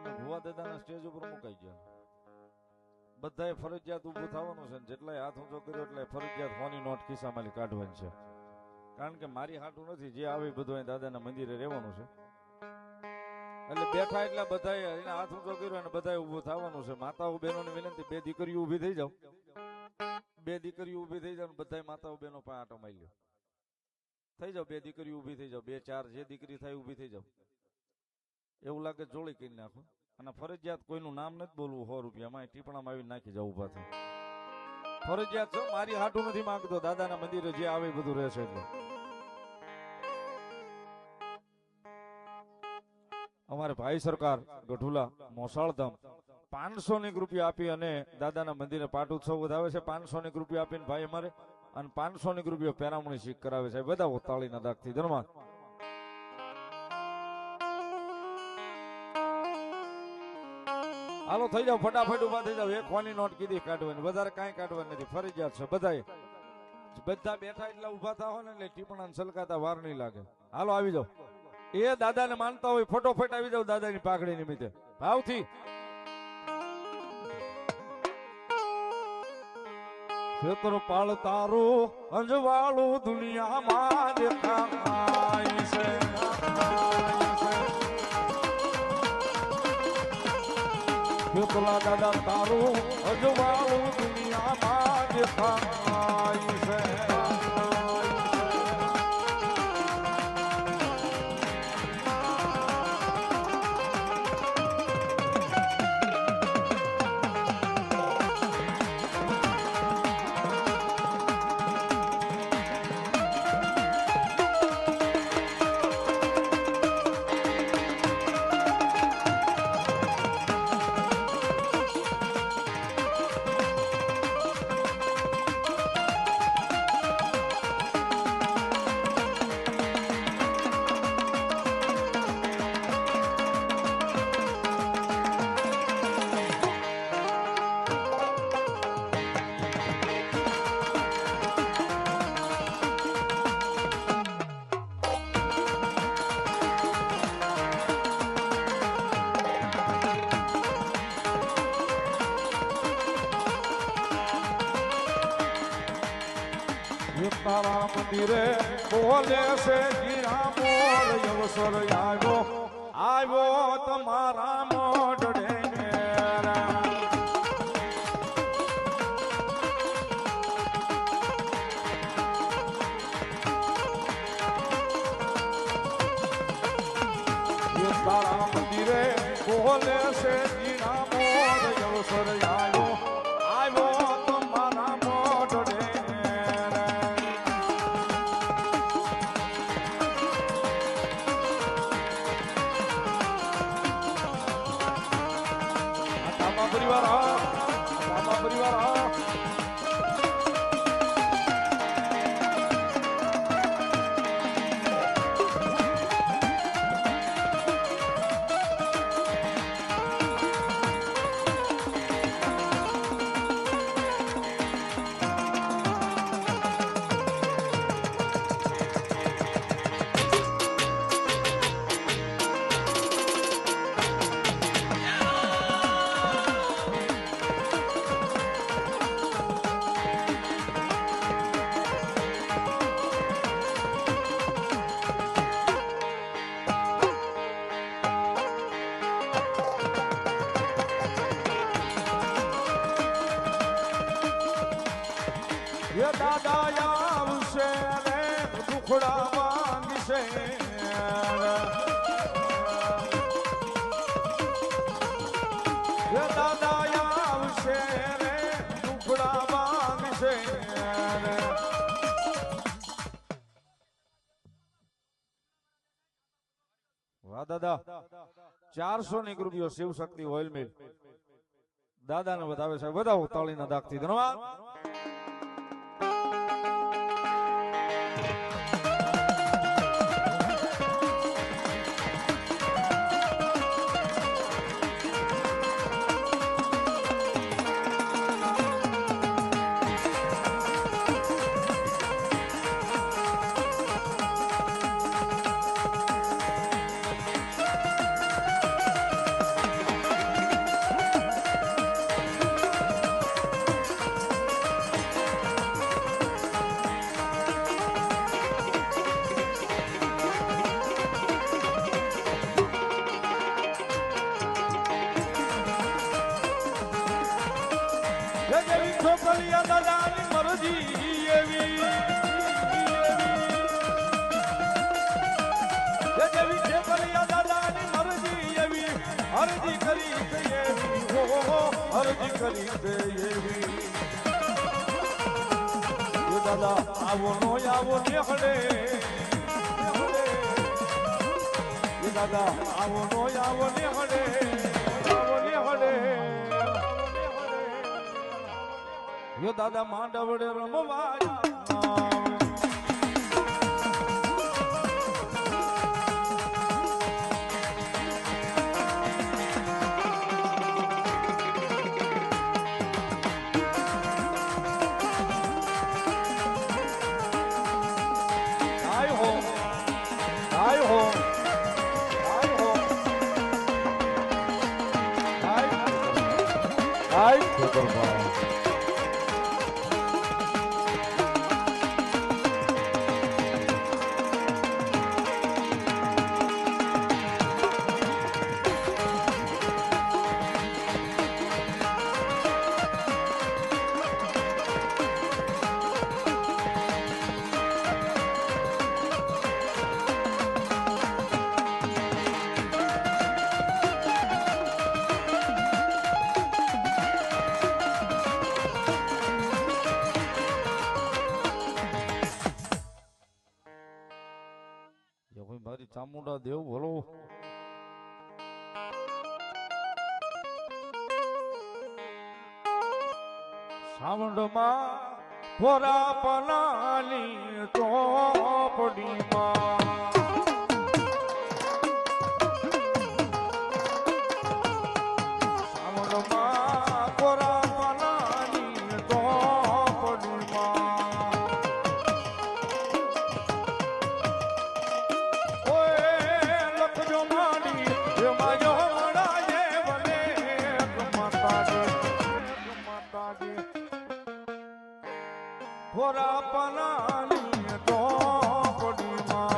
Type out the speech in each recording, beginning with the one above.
અમે ભુવા દાદાના સ્ટેજ ઉપર મુકાઈ ગયા. બધાએ ફરજિયાત ઊભું થવાનું છે, જેટલાય હાથ ઊંચો કર્યો એટલે ફરજિયાત હોની નોટ ખિસ્સામાંથી કાઢવાની છે. કારણ કે મારી હાટું નથી, જે આવે બધું અહીં દાદાના મંદિરે રહેવાનું છે. એટલે બેઠા એટલે બધાએ એને હાથ ઊંચો કર્યો અને બધાએ ઊભું થવાનું છે. માતાઓ બહેનોની વિનંતી, બે દીકરીઓ ઊભી થઈ જાવ, બે દીકરીઓ ઊભી થઈ જાવ, બધાય માતાઓ બહેનો પાસે આટો મારી લ્યો. થઈ જાવ, બે દીકરીઓ ઊભી થઈ જાવ, 2 4 જે દીકરી થાય ઊભી થઈ જાવ. એવું લાગે જોડી કરી નાખો. અને ફરજિયાત કોઈનું નામ નથી બોલવું. 100 રૂપિયામાં ટીપણામાં આવીને નાખી જાવ ઉભા થઈ. ફરજિયાત છો, મારી હાટું નથી માંગતો, દાદાના મંદિરે જે આવે બધું રહેશે. એટલે અમારે ભાઈ સરકાર ગઢુલા મોસાળધામ 500 રૂપિયા આપી અને દાદાના મંદિરે પાઠ ઉત્સવ વધાવે છે. 500 રૂપિયા આપીને ભાઈ અમારે અને 500 રૂપિયા પેરામણી શીખ કરાવે છે. બધા તાળીના દાગથી ધન્યવાદ. હાલો થઈ જાવ, ફટાફટ ઉભા થઈ જાવ. 1 હોની નોટ કીધી કાઢવાની, વધારે કાંઈ કાઢવાની નથી, ફરજિયાત છે. બધા બેઠા એટલા ઉભા થાવ ને એટલે ટીપણા સલકાતા વાર નહીં લાગે. હાલો આવી જાવ. એ દાદાને માનતા હોય ફટોફટ આવી જાવ દાદાની પાઘડી નિમિત્તે ભાવથી. ક્ષેત્ર પાળ તારું અંજવાળું દુનિયામાં દેખાય છે. ક્ષેત્રા દાદા તારું અંજવાળું દુનિયામાં દેખાય છે. તારા મંદિરે બોલે છે ગીરા મોર અવસર આવ્યો તમારા મોઢડે. તારા મંદિરે બોલે છે ગીરા મોર અવસર આવ્યો તમારા મોઢડે. દાદા આવશે રે દુખડા માંગશે. દાદા આવશે રે દુખડા માંગશે. વાહ દાદા, 400 રૂપિયો શિવ શક્તિ ઓઇલ મિલ દાદાને વધાવે છે. વધાવો તાળીના દાગથી ધન્યવાદ. કરી દે એવી દાદા આવો નો આવો નેહડે દાદા આવો નો આવો નેહડે આવો નેહડે યો દાદા માંડવડે રમવા મારી ચામુંડા દેવ બોલો સાવંડમાં ભોરા પલાની ચોપડીમાં સાવંડમાં ભોરા પલાની ચોપડીમાં ભોરા પલાની ચોપડીમાં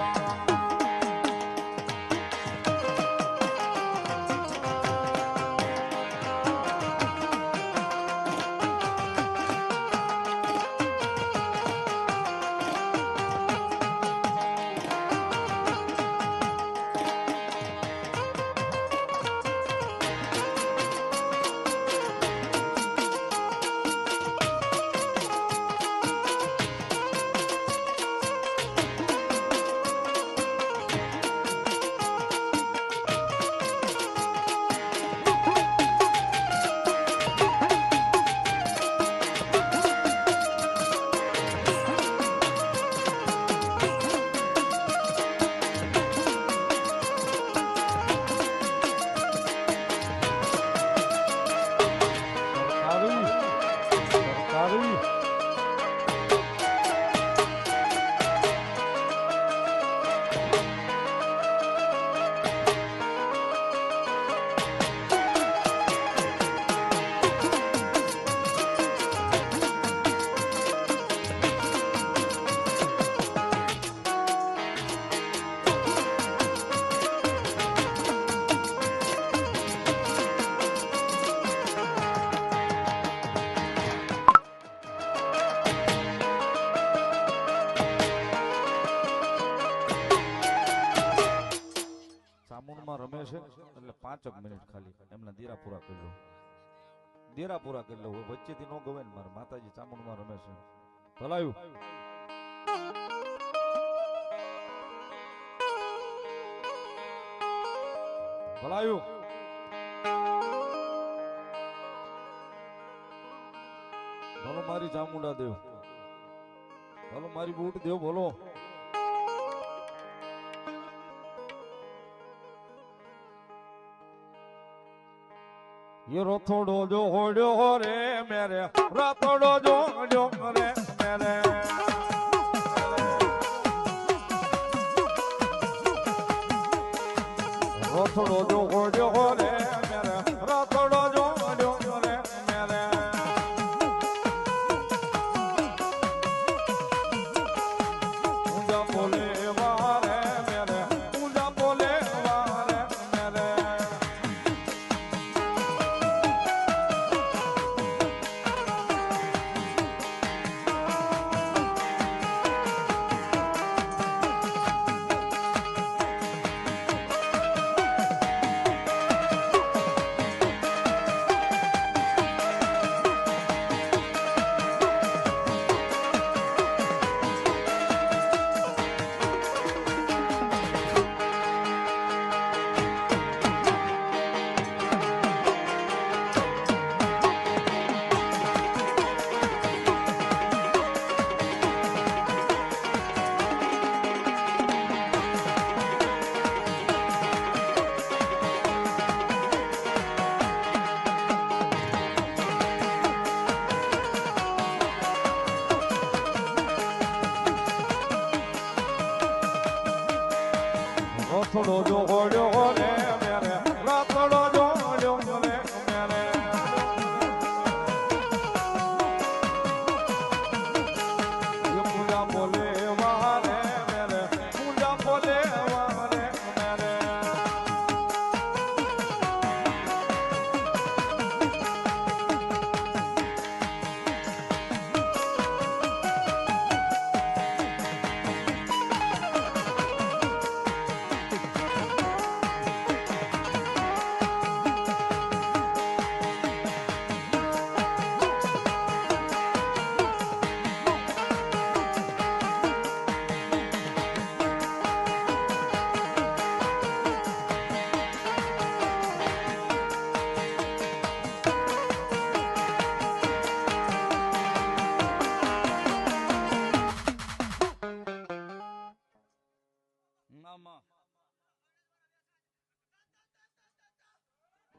રમે છે એટલે 5 મિનિટ ખાલી એમના દીરા પૂરા કરી લો દીરા પૂરા કરી લો વચ્ચેથી નો ગવે ને મારા માતાજી ચામુંડમાં રમે છે ભલાયું ભલાયું બોલો મારી ચામુંડા દેવ બોલો મારી બૂટ દેવ બોલો ये रथोड़ो जो होड़ो रे मेरे रथोड़ो जो रे मेरे रथोड़ो जो होड़ो रे मेरे रथोड़ो जो रे मेरे ऊंचा बोले वारे मेरे ऊंचा बोले वारे मेरे રથડો જોડ્યો રે મેરે રથડો જોડ્યો રે મેરે પૂજા બોલે વારે મેરે પૂજા બોલે વારે મેરે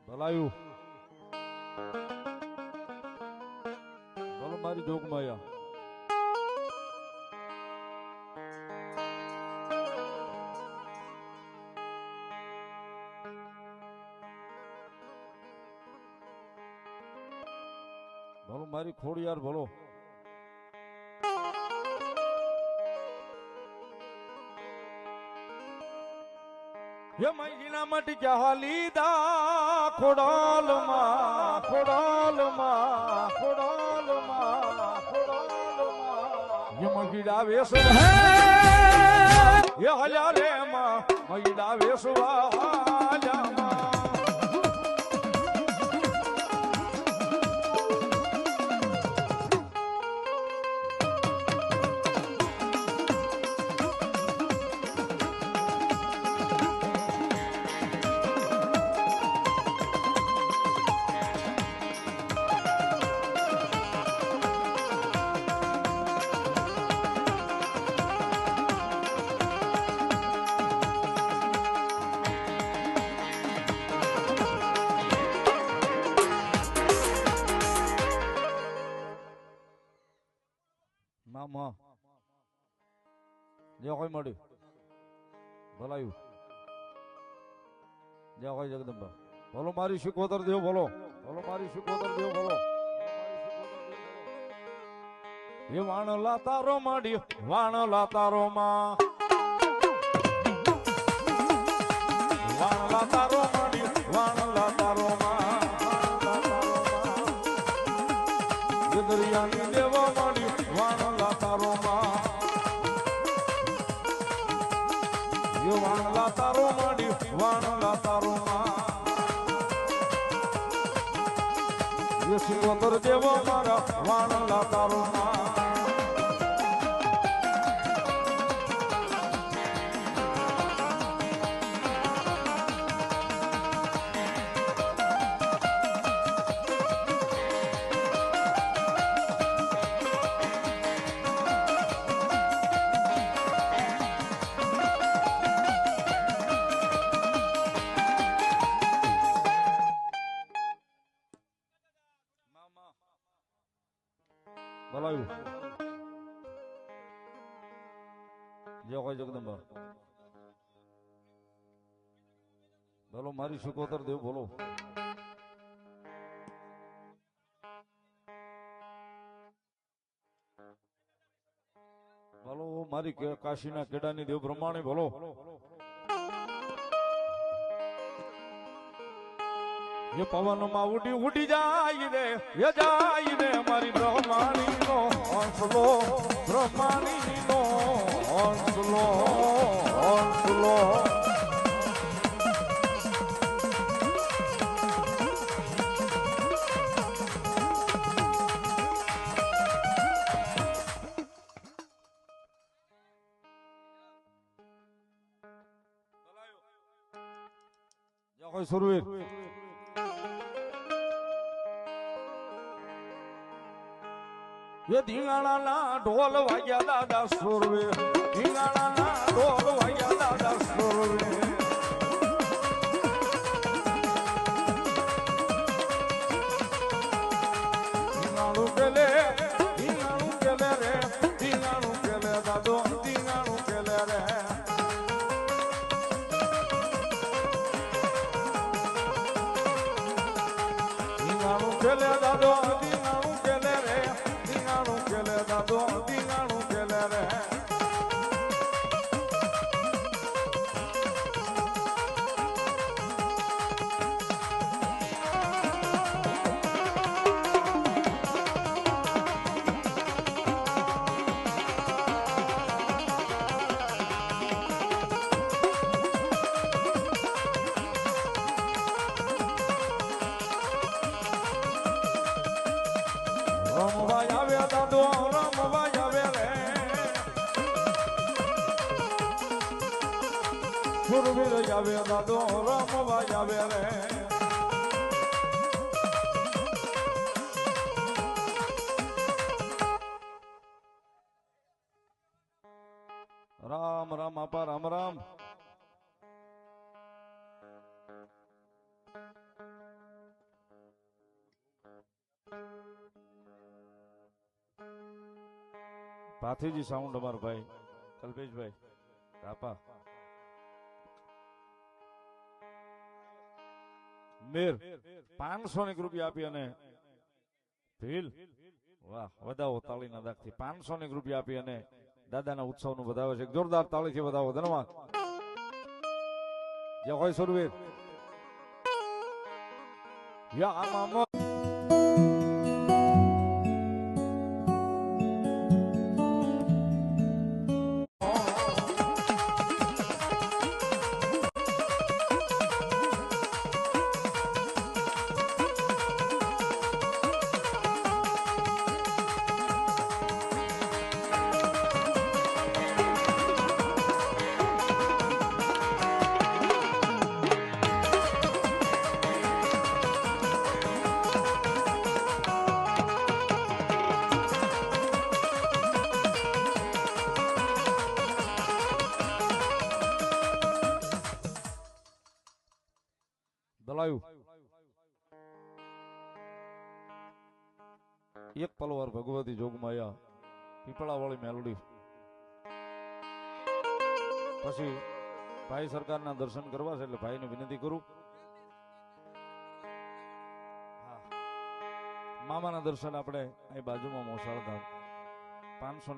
ભલાયું બોલો મારી જોગમાયા બોલો મારી ખોડિયાર બોલો ये महीना मट क्या लीदा खोडाल मां खोडाल मां खोडाल मां खोडाल मां ये मगीड़ा वेस ये हल्या रे मां मगीड़ा वेस वाला मां મામા જે કોઈ મળ્યું ભલાયું જે કોઈ જગદંબા બોલો મારી શિકોતર દેવ બોલો બોલો મારી શિકોતર દેવ બોલો એ વાણલા તારો માડી વાણલા તારો માં વાણલા તારો માડી વાણલા તારો માં દરિયાની દેવા માડી વાણલા તારો માં યો વાણલા તારો માડી વાણલા તારો માં યો શિકોતર દેવો મારા વાણલા તારો માં બોલાયું જે કોઈ જગદંબા બોલો મારી શિકોતર દેવ બોલો બોલો મારી કાશીના કેડાની દેવ બ્રહ્માણી બોલો ये पवन मा उड़ी उड़ी जाई रे ये जाई रे मारी ब्रह्माणी नो हंसलो ब्रह्माणी नो हंसलो हंसलो जो कोई सुरवीर ये धींगाणा ना ढोल वाग्या दादा सुरवे धींगाणा ना ढोल वाग्या दादा सुरवे धींगाणु केले रे धींगाणु केले दादो धींगाणु केले रे કેલે દાદો ધીંગાણું કેલે રે ધીંગાણું કેલે દાદો ધીંગાણું કેલે રે રમવા આવે દાદો રમવા આવે રે સુરવીર આવે દાદો રમવા આવે રે રામ રામ આપા રામ રામ પાથીજી સાઉન્ડ અમાર ભાઈ કલ્પેશભાઈ તાપા મેર 500 રૂપિયા આપી અને ભીલ વાહ વધાવો તાળીના દાખથી 500 રૂપિયા આપી અને દાદાના ઉત્સવનું વધાવે છે જોરદાર તાળીથી વધાવો ધન્યવાદ જય હોય સુરવીર યા આમ દલાયું એક પલવાર ભગવતી જોગમાયા પીપળાવાળી મેલડી પછી ભાઈ સરકારના દર્શન કરવા છે એટલે ભાઈને વિનંતી કરું મામાના દર્શન આપણે અહીં બાજુમાં મોસાળ ધામ 500